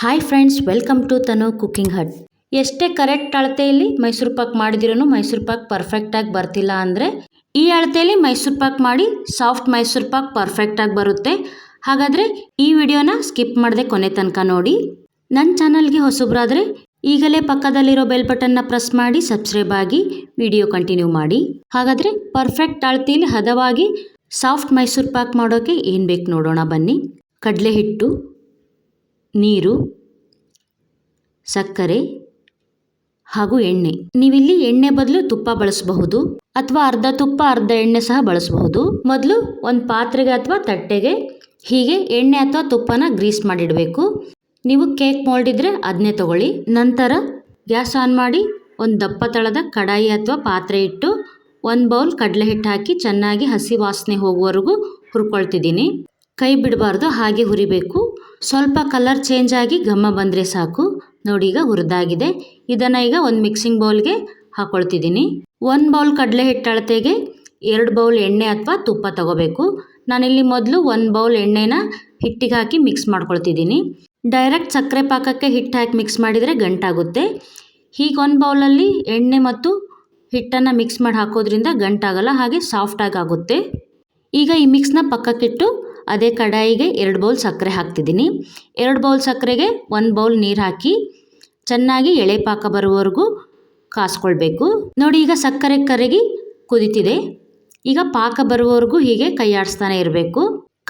Hi friends, welcome to Tanu cooking hut. ಎಷ್ಟೇ correct ಅಳತೆಯಲ್ಲಿ ಮೈಸೂರು ಪಾಕ್ ಮಾಡಿದಿರೂ ಮೈಸೂರು ಪಾಕ್ ಪರ್ಫೆಕ್ಟಾಗಿ ಬರ್ತಿಲ್ಲ ಅಂದರೆ ಈ ಅಳತೆಯಲ್ಲಿ ಮೈಸೂರು ಪಾಕ್ ಮಾಡಿ ಸಾಫ್ಟ್ ಮೈಸೂರು ಪಾಕ್ ಪರ್ಫೆಕ್ಟಾಗಿ ಬರುತ್ತೆ. ಹಾಗಾದರೆ ಈ ವಿಡಿಯೋನ ಸ್ಕಿಪ್ ಮಾಡದೆ ಕೊನೆ ತನಕ ನೋಡಿ. ನನ್ನ ಚಾನಲ್ಗೆ ಹೊಸಬ್ರಾದರೆ ಈಗಲೇ ಪಕ್ಕದಲ್ಲಿರೋ ಬೆಲ್ ಬಟನ್ನ ಪ್ರೆಸ್ ಮಾಡಿ ಸಬ್ಸ್ಕ್ರೈಬ್ ಆಗಿ ವಿಡಿಯೋ ಕಂಟಿನ್ಯೂ ಮಾಡಿ. ಹಾಗಾದರೆ ಪರ್ಫೆಕ್ಟ್ ಅಳತೆಯಲ್ಲಿ ಹದವಾಗಿ ಸಾಫ್ಟ್ ಮೈಸೂರು ಪಾಕ್ ಮಾಡೋಕ್ಕೆ ಏನು ಬೇಕು ನೋಡೋಣ ಬನ್ನಿ. ಕಡಲೆ ಹಿಟ್ಟು, ನೀರು, ಸಕ್ಕರೆ ಹಾಗೂ ಎಣ್ಣೆ. ನೀವಿಲ್ಲಿ ಎಣ್ಣೆ ಬದಲು ತುಪ್ಪ ಬಳಸಬಹುದು ಅಥವಾ ಅರ್ಧ ತುಪ್ಪ ಅರ್ಧ ಎಣ್ಣೆ ಸಹ ಬಳಸಬಹುದು. ಮೊದಲು ಒಂದು ಪಾತ್ರೆಗೆ ಅಥವಾ ತಟ್ಟೆಗೆ ಹೀಗೆ ಎಣ್ಣೆ ಅಥವಾ ತುಪ್ಪನ ಗ್ರೀಸ್ ಮಾಡಿಡಬೇಕು. ನೀವು ಕೇಕ್ ಮೋಲ್ಡ್ ಇದ್ದರೆ ಅದನ್ನೇ ತಗೊಳ್ಳಿ. ನಂತರ ಗ್ಯಾಸ್ ಆನ್ ಮಾಡಿ ಒಂದು ದಪ್ಪ ತಳದ ಕಡಾಯಿ ಅಥವಾ ಪಾತ್ರೆ ಇಟ್ಟು 1 ಬೌಲ್ ಕಡಲೆ ಹಿಟ್ಟು ಹಾಕಿ ಚೆನ್ನಾಗಿ ಹಸಿ ವಾಸನೆ ಹೋಗುವವರೆಗೂ ಹುರ್ಕೊಳ್ತಿದ್ದೀನಿ. ಕೈ ಬಿಡಬಾರ್ದು, ಹಾಗೆ ಹುರಿಬೇಕು. ಸ್ವಲ್ಪ ಕಲರ್ ಚೇಂಜ್ ಆಗಿ ಘಮ ಬಂದರೆ ಸಾಕು. ನೋಡಿ, ಈಗ ಹುರಿದಾಗಿದೆ. ಇದನ್ನು ಈಗ ಒಂದು ಮಿಕ್ಸಿಂಗ್ ಬೌಲ್ಗೆ ಹಾಕೊಳ್ತಿದ್ದೀನಿ. 1 ಬೌಲ್ ಕಡಲೆ ಹಿಟ್ಟು ಅಳತೆಗೆ 2 ಬೌಲ್ ಎಣ್ಣೆ ಅಥವಾ ತುಪ್ಪ ತಗೋಬೇಕು. ನಾನಿಲ್ಲಿ ಮೊದಲು 1 ಬೌಲ್ ಎಣ್ಣೆನ ಹಿಟ್ಟಿಗೆ ಹಾಕಿ ಮಿಕ್ಸ್ ಮಾಡ್ಕೊಳ್ತಿದ್ದೀನಿ. ಡೈರೆಕ್ಟ್ ಸಕ್ಕರೆ ಪಾಕಕ್ಕೆ ಹಿಟ್ಟು ಹಾಕಿ ಮಿಕ್ಸ್ ಮಾಡಿದರೆ ಗಂಟಾಗುತ್ತೆ. ಹೀಗೆ 1 ಬೌಲಲ್ಲಿ ಎಣ್ಣೆ ಮತ್ತು ಹಿಟ್ಟನ್ನು ಮಿಕ್ಸ್ ಮಾಡಿ ಹಾಕೋದ್ರಿಂದ ಗಂಟಾಗಲ್ಲ, ಹಾಗೆ ಸಾಫ್ಟಾಗಿ ಆಗುತ್ತೆ. ಈಗ ಈ ಮಿಕ್ಸ್ನ ಪಕ್ಕಕ್ಕಿಟ್ಟು ಅದೇ ಕಡಾಯಿಗೆ 2 ಬೌಲ್ ಸಕ್ಕರೆ ಹಾಕ್ತಿದ್ದೀನಿ. 2 ಬೌಲ್ ಸಕ್ಕರೆಗೆ 1 ಬೌಲ್ ನೀರು ಹಾಕಿ ಚೆನ್ನಾಗಿ ಎಳೆ ಪಾಕ ಬರುವವರೆಗೂ ಕಾಸ್ಕೊಳ್ಬೇಕು. ನೋಡಿ, ಈಗ ಸಕ್ಕರೆ ಕರಗಿ ಕುದೀತಿದೆ. ಈಗ ಪಾಕ ಬರುವವರೆಗೂ ಹೀಗೆ ಕೈ ಆಡಿಸ್ತಾನೆ ಇರಬೇಕು.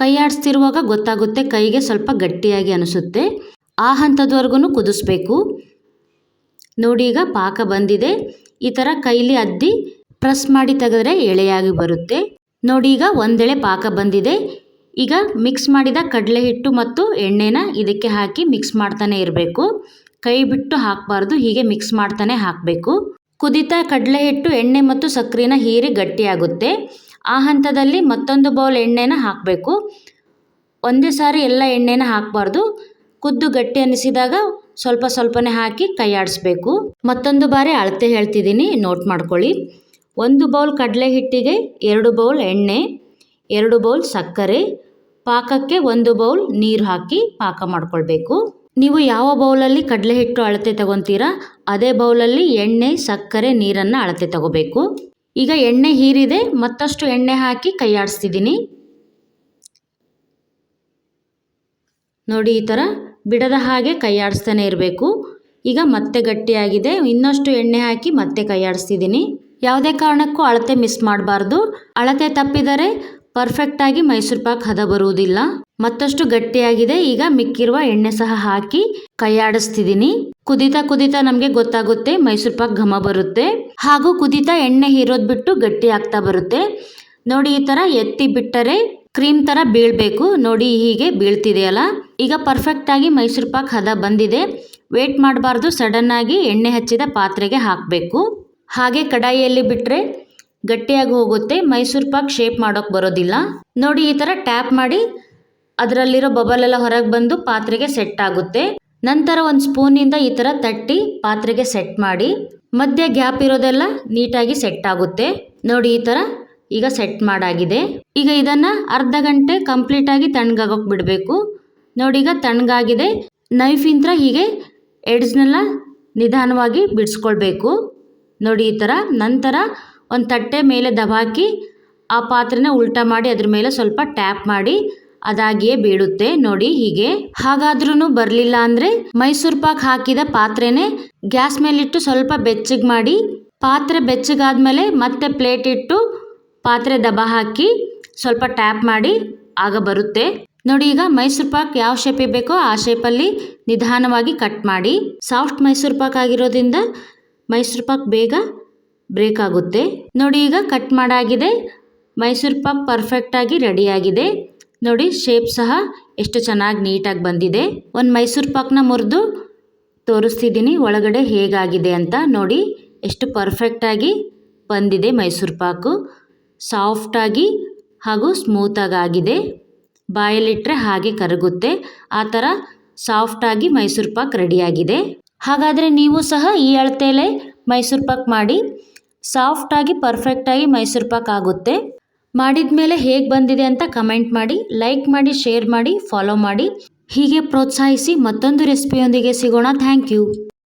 ಕೈ ಆಡಿಸ್ತಿರುವಾಗ ಗೊತ್ತಾಗುತ್ತೆ, ಕೈಗೆ ಸ್ವಲ್ಪ ಗಟ್ಟಿಯಾಗಿ ಅನಿಸುತ್ತೆ. ಆ ಹಂತದವರೆಗೂ ಕುದಿಸ್ಬೇಕು. ನೋಡಿ, ಈಗ ಪಾಕ ಬಂದಿದೆ. ಈ ಥರ ಕೈಲಿ ಅದ್ದಿ ಪ್ರೆಸ್ ಮಾಡಿ ತೆಗೆದ್ರೆ ಎಳೆಯಾಗಿ ಬರುತ್ತೆ. ನೋಡಿ, ಈಗ ಒಂದೆಳೆ ಪಾಕ ಬಂದಿದೆ. ಈಗ ಮಿಕ್ಸ್ ಮಾಡಿದ ಕಡಲೆ ಹಿಟ್ಟು ಮತ್ತು ಎಣ್ಣೆನ ಇದಕ್ಕೆ ಹಾಕಿ ಮಿಕ್ಸ್ ಮಾಡ್ತಾನೆ ಇರಬೇಕು. ಕೈ ಬಿಟ್ಟು ಹಾಕಬಾರ್ದು, ಹೀಗೆ ಮಿಕ್ಸ್ ಮಾಡ್ತಾನೆ ಹಾಕಬೇಕು. ಕುದಿತಾ ಕಡಲೆ ಹಿಟ್ಟು ಎಣ್ಣೆ ಮತ್ತು ಸಕ್ಕರೆನ ಹೀರಿ ಗಟ್ಟಿಯಾಗುತ್ತೆ. ಆ ಹಂತದಲ್ಲಿ ಮತ್ತೊಂದು ಬೌಲ್ ಎಣ್ಣೆನ ಹಾಕಬೇಕು. ಒಂದೇ ಸಾರಿ ಎಲ್ಲ ಎಣ್ಣೆನ ಹಾಕಬಾರ್ದು. ಕುದ್ದು ಗಟ್ಟಿ ಅನ್ನಿಸಿದಾಗ ಸ್ವಲ್ಪ ಸ್ವಲ್ಪನೇ ಹಾಕಿ ಕೈ ಆಡಿಸ್ಬೇಕು. ಮತ್ತೊಂದು ಬಾರಿ ಅಳತೆ ಹೇಳ್ತಿದ್ದೀನಿ, ನೋಟ್ ಮಾಡ್ಕೊಳ್ಳಿ. 1 ಬೌಲ್ ಕಡಲೆ ಹಿಟ್ಟಿಗೆ 2 ಬೌಲ್ ಎಣ್ಣೆ, 2 ಬೌಲ್ ಸಕ್ಕರೆ, ಪಾಕಕ್ಕೆ 1 ಬೌಲ್ ನೀರು ಹಾಕಿ ಪಾಕ ಮಾಡ್ಕೊಳ್ಬೇಕು. ನೀವು ಯಾವ ಬೌಲಲ್ಲಿ ಕಡಲೆ ಹಿಟ್ಟು ಅಳತೆ ತಗೊತೀರಾ ಅದೇ ಬೌಲಲ್ಲಿ ಎಣ್ಣೆ, ಸಕ್ಕರೆ, ನೀರನ್ನು ಅಳತೆ ತಗೋಬೇಕು. ಈಗ ಎಣ್ಣೆ ಹೀರಿದೆ, ಮತ್ತಷ್ಟು ಎಣ್ಣೆ ಹಾಕಿ ಕೈ ಆಡಿಸ್ತಿದ್ದೀನಿ. ನೋಡಿ, ಈ ಥರ ಬಿಡದ ಹಾಗೆ ಕೈ ಆಡಿಸ್ತಾನೆ ಇರಬೇಕು. ಈಗ ಮತ್ತೆ ಗಟ್ಟಿಯಾಗಿದೆ, ಇನ್ನಷ್ಟು ಎಣ್ಣೆ ಹಾಕಿ ಮತ್ತೆ ಕೈ ಆಡಿಸ್ತಿದ್ದೀನಿ. ಯಾವುದೇ ಕಾರಣಕ್ಕೂ ಅಳತೆ ಮಿಸ್ ಮಾಡಬಾರ್ದು. ಅಳತೆ ತಪ್ಪಿದರೆ ಪರ್ಫೆಕ್ಟಾಗಿ ಮೈಸೂರು ಪಾಕ್ ಹದ ಬರುವುದಿಲ್ಲ. ಮತ್ತಷ್ಟು ಗಟ್ಟಿಯಾಗಿದೆ. ಈಗ ಮಿಕ್ಕಿರುವ ಎಣ್ಣೆ ಸಹ ಹಾಕಿ ಕೈ ಆಡಿಸ್ತಿದ್ದೀನಿ. ಕುದೀತಾ ನಮಗೆ ಗೊತ್ತಾಗುತ್ತೆ ಮೈಸೂರು ಪಾಕ್ ಘಮ ಬರುತ್ತೆ. ಹಾಗೂ ಕುದೀತಾ ಎಣ್ಣೆ ಹೀರೋದು ಬಿಟ್ಟು ಗಟ್ಟಿ ಆಗ್ತಾ ಬರುತ್ತೆ. ನೋಡಿ, ಈ ಥರ ಎತ್ತಿ ಬಿಟ್ಟರೆ ಕ್ರೀಮ್ ಥರ ಬೀಳಬೇಕು. ನೋಡಿ, ಹೀಗೆ ಬೀಳ್ತಿದೆಯಲ್ಲ, ಈಗ ಪರ್ಫೆಕ್ಟಾಗಿ ಮೈಸೂರು ಪಾಕ್ ಹದ ಬಂದಿದೆ. ವೇಟ್ ಮಾಡಬಾರ್ದು, ಸಡನ್ನಾಗಿ ಎಣ್ಣೆ ಹಚ್ಚಿದ ಪಾತ್ರೆಗೆ ಹಾಕಬೇಕು. ಹಾಗೆ ಕಡಾಯಿಯಲ್ಲಿ ಬಿಟ್ಟರೆ ಗಟ್ಟಿಯಾಗಿ ಹೋಗುತ್ತೆ, ಮೈಸೂರು ಪಾಕ್ ಶೇಪ್ ಮಾಡೋಕ್ಕೆ ಬರೋದಿಲ್ಲ. ನೋಡಿ, ಈ ಥರ ಟ್ಯಾಪ್ ಮಾಡಿ ಅದರಲ್ಲಿರೋ ಬಬಲ್ ಎಲ್ಲ ಹೊರಗೆ ಬಂದು ಪಾತ್ರೆಗೆ ಸೆಟ್ ಆಗುತ್ತೆ. ನಂತರ ಒಂದು ಸ್ಪೂನಿಂದ ಈ ಥರ ತಟ್ಟಿ ಪಾತ್ರೆಗೆ ಸೆಟ್ ಮಾಡಿ ಮಧ್ಯೆ ಗ್ಯಾಪ್ ಇರೋದೆಲ್ಲ ನೀಟಾಗಿ ಸೆಟ್ ಆಗುತ್ತೆ. ನೋಡಿ, ಈ ಥರ ಈಗ ಸೆಟ್ ಮಾಡಾಗಿದೆ. ಈಗ ಇದನ್ನು ಅರ್ಧ ಗಂಟೆ ಕಂಪ್ಲೀಟಾಗಿ ತಣ್ಣಗಾಗೋಕೆ ಬಿಡಬೇಕು. ನೋಡಿ, ಈಗ ತಣ್ಣಗಾಗಿದೆ. ನೈಫಿಂದ ಹೀಗೆ ಎಡ್ಜ್ನೆಲ್ಲ ನಿಧಾನವಾಗಿ ಬಿಡಿಸ್ಕೊಳ್ಬೇಕು. ನೋಡಿ, ಈ ಥರ. ನಂತರ ಒಂದು ತಟ್ಟೆ ಮೇಲೆ ದಬಾಕಿ ಆ ಪಾತ್ರೆನ ಉಲ್ಟಾ ಮಾಡಿ ಅದ್ರ ಮೇಲೆ ಸ್ವಲ್ಪ ಟ್ಯಾಪ್ ಮಾಡಿ ಅದಾಗಿಯೇ ಬೀಳುತ್ತೆ. ನೋಡಿ, ಹೀಗೆ. ಹಾಗಾದ್ರೂ ಬರಲಿಲ್ಲ ಅಂದರೆ ಮೈಸೂರು ಪಾಕ್ ಹಾಕಿದ ಪಾತ್ರೆನೇ ಗ್ಯಾಸ್ ಮೇಲಿಟ್ಟು ಸ್ವಲ್ಪ ಬೆಚ್ಚಗೆ ಮಾಡಿ, ಪಾತ್ರೆ ಬೆಚ್ಚಗಾದ್ಮೇಲೆ ಮತ್ತೆ ಪ್ಲೇಟ್ ಇಟ್ಟು ಪಾತ್ರೆ ದಬ ಹಾಕಿ ಸ್ವಲ್ಪ ಟ್ಯಾಪ್ ಮಾಡಿ ಆಗ ಬರುತ್ತೆ. ನೋಡಿ, ಈಗ ಮೈಸೂರು ಪಾಕ್ ಯಾವ ಶೇಪಿಗೆ ಬೇಕೋ ಆ ಶೇಪಲ್ಲಿ ನಿಧಾನವಾಗಿ ಕಟ್ ಮಾಡಿ. ಸಾಫ್ಟ್ ಮೈಸೂರು ಪಾಕ್ ಆಗಿರೋದ್ರಿಂದ ಮೈಸೂರು ಪಾಕ್ ಬೇಗ ಬ್ರೇಕ್ ಆಗುತ್ತೆ. ನೋಡಿ, ಈಗ ಕಟ್ ಮಾಡಾಗಿದೆ. ಮೈಸೂರು ಪಾಕ್ ಪರ್ಫೆಕ್ಟಾಗಿ ರೆಡಿಯಾಗಿದೆ. ನೋಡಿ, ಶೇಪ್ ಸಹ ಎಷ್ಟು ಚೆನ್ನಾಗಿ ನೀಟಾಗಿ ಬಂದಿದೆ. ಒಂದು ಮೈಸೂರು ಪಾಕ್ನ ಮುರಿದು ತೋರಿಸ್ತಿದ್ದೀನಿ ಒಳಗಡೆ ಹೇಗಾಗಿದೆ ಅಂತ. ನೋಡಿ, ಎಷ್ಟು ಪರ್ಫೆಕ್ಟಾಗಿ ಬಂದಿದೆ ಮೈಸೂರು ಪಾಕು. ಸಾಫ್ಟಾಗಿ ಹಾಗೂ ಸ್ಮೂತಾಗಿ ಆಗಿದೆ. ಬಾಯಲ್ಲಿಟ್ಟರೆ ಹಾಗೆ ಕರಗುತ್ತೆ. ಆ ಥರ ಸಾಫ್ಟಾಗಿ ಮೈಸೂರು ಪಾಕ್ ರೆಡಿಯಾಗಿದೆ. ಹಾಗಾದರೆ ನೀವು ಸಹ ಈ ಅಳತೆಯಲ್ಲೇ ಮೈಸೂರು ಪಾಕ್ ಮಾಡಿ ಸಾಫ್ಟಾಗಿ ಪರ್ಫೆಕ್ಟಾಗಿ ಮೈಸೂರು ಪಾಕ್ ಆಗುತ್ತೆ. ಮಾಡಿದ ಮೇಲೆ ಹೇಗೆ ಬಂದಿದೆ ಅಂತ ಕಮೆಂಟ್ ಮಾಡಿ, ಲೈಕ್ ಮಾಡಿ, ಶೇರ್ ಮಾಡಿ, ಫಾಲೋ ಮಾಡಿ. ಹೀಗೆ ಪ್ರೋತ್ಸಾಹಿಸಿ ಮತ್ತೊಂದು ರೆಸಿಪಿಯೊಂದಿಗೆ ಸಿಗೋಣ. Thank you.